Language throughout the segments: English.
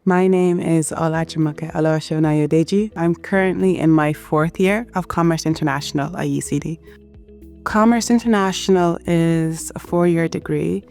My name is Olajumoke Ayodeji. I'm currently in my 4th year of Commerce International at UCD. Commerce International is a 4-year degree.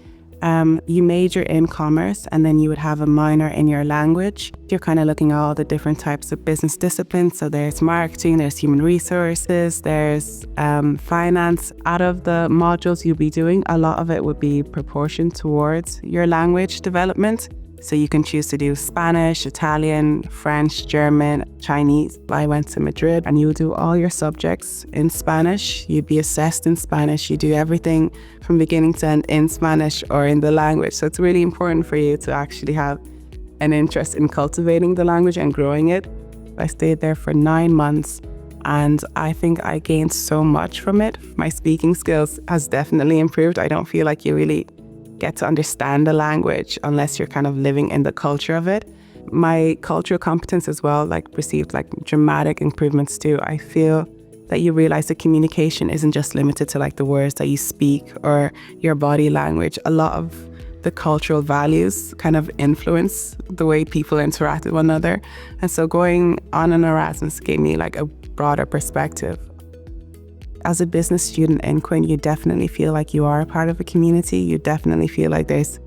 You major in commerce and then you would have a minor in your language. You're kind of looking at all the different types of business disciplines. So there's marketing, there's human resources, there's finance. Out of the modules you'll be doing, a lot of it would be proportioned towards your language development. So you can choose to do Spanish, Italian, French, German, Chinese. I went to Madrid and you would do all your subjects in Spanish. You'd be assessed in Spanish. You do everything from beginning to end in Spanish or in the language. So it's really important for you to actually have an interest in cultivating the language and growing it. I stayed there for 9 months and I think I gained so much from it. My speaking skills has definitely improved. I don't feel like you really get to understand the language unless you're kind of living in the culture of it. My cultural competence as well, received dramatic improvements too. I feel that you realize that communication isn't just limited to the words that you speak or your body language. A lot of the cultural values kind of influence the way people interact with one another. And so going on an Erasmus gave me a broader perspective. As a business student in Quinn, you definitely feel like you are a part of a community. You definitely feel like there's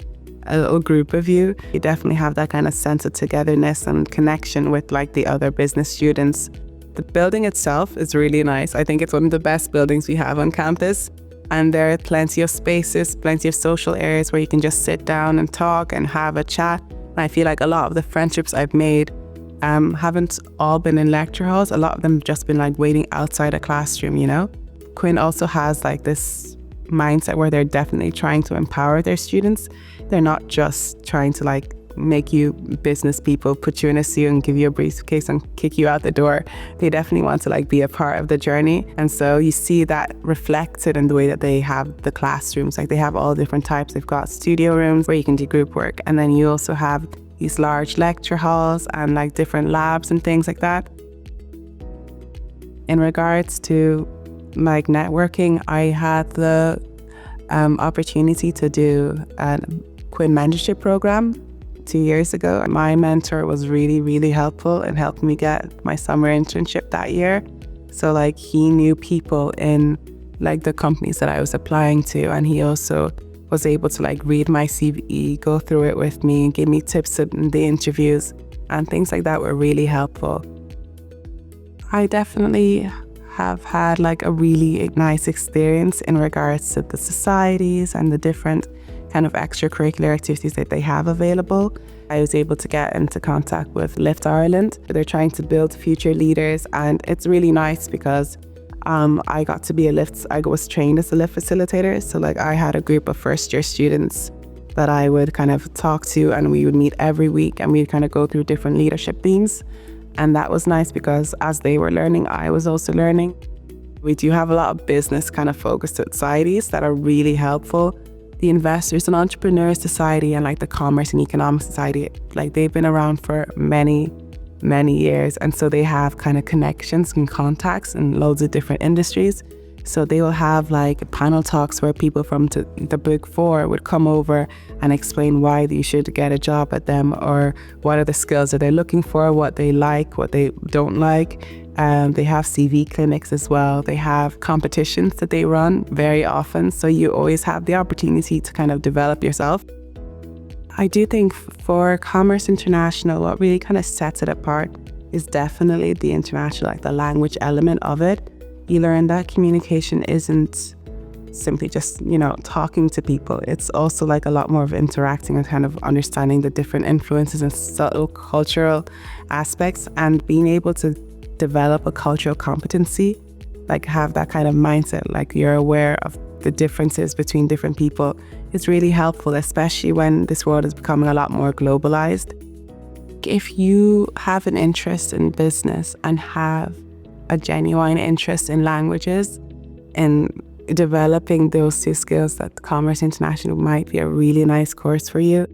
a little group of you. You definitely have that kind of sense of togetherness and connection with the other business students. The building itself is really nice. I think it's one of the best buildings we have on campus. And there are plenty of spaces, plenty of social areas where you can just sit down and talk and have a chat. And I feel like a lot of the friendships I've made haven't all been in lecture halls. A lot of them have just been waiting outside a classroom, Quinn also has this mindset where they're definitely trying to empower their students. They're not just trying to make you business people, put you in a suit and give you a briefcase and kick you out the door. They definitely want to be a part of the journey. And so you see that reflected in the way that they have the classrooms. They have all different types. They've got studio rooms where you can do group work. And then you also have these large lecture halls and different labs and things like that. In regards to networking, I had the opportunity to do a Quinn mentorship program 2 years ago. My mentor was really, really helpful in helping me get my summer internship that year. So he knew people in the companies that I was applying to, and he also was able to read my CV, go through it with me, and give me tips in the interviews, and things like that were really helpful. I definitely have had a really nice experience in regards to the societies and the different kind of extracurricular activities that they have available. I was able to get into contact with Lift Ireland. They're trying to build future leaders, and it's really nice because I got to be I was trained as a Lift facilitator. So I had a group of first-year students that I would kind of talk to, and we would meet every week and we'd kind of go through different leadership themes. And that was nice because as they were learning, I was also learning. We do have a lot of business kind of focused societies that are really helpful. The Investors and Entrepreneurs Society and the Commerce and Economics Society, they've been around for many, many years. And so they have kind of connections and contacts in loads of different industries. So they will have panel talks where people from the Big Four would come over and explain why you should get a job at them, or what are the skills that they're looking for, what they like, what they don't like. They have CV clinics as well. They have competitions that they run very often. So you always have the opportunity to kind of develop yourself. I do think for Commerce International, what really kind of sets it apart is definitely the international, the language element of it. You learn that communication isn't simply just, talking to people. It's also a lot more of interacting and kind of understanding the different influences and subtle cultural aspects, and being able to develop a cultural competency, have that kind of mindset, you're aware of the differences between different people. It's really helpful, especially when this world is becoming a lot more globalized. If you have an interest in business and have a genuine interest in languages and developing those 2 skills, that Commerce International might be a really nice course for you.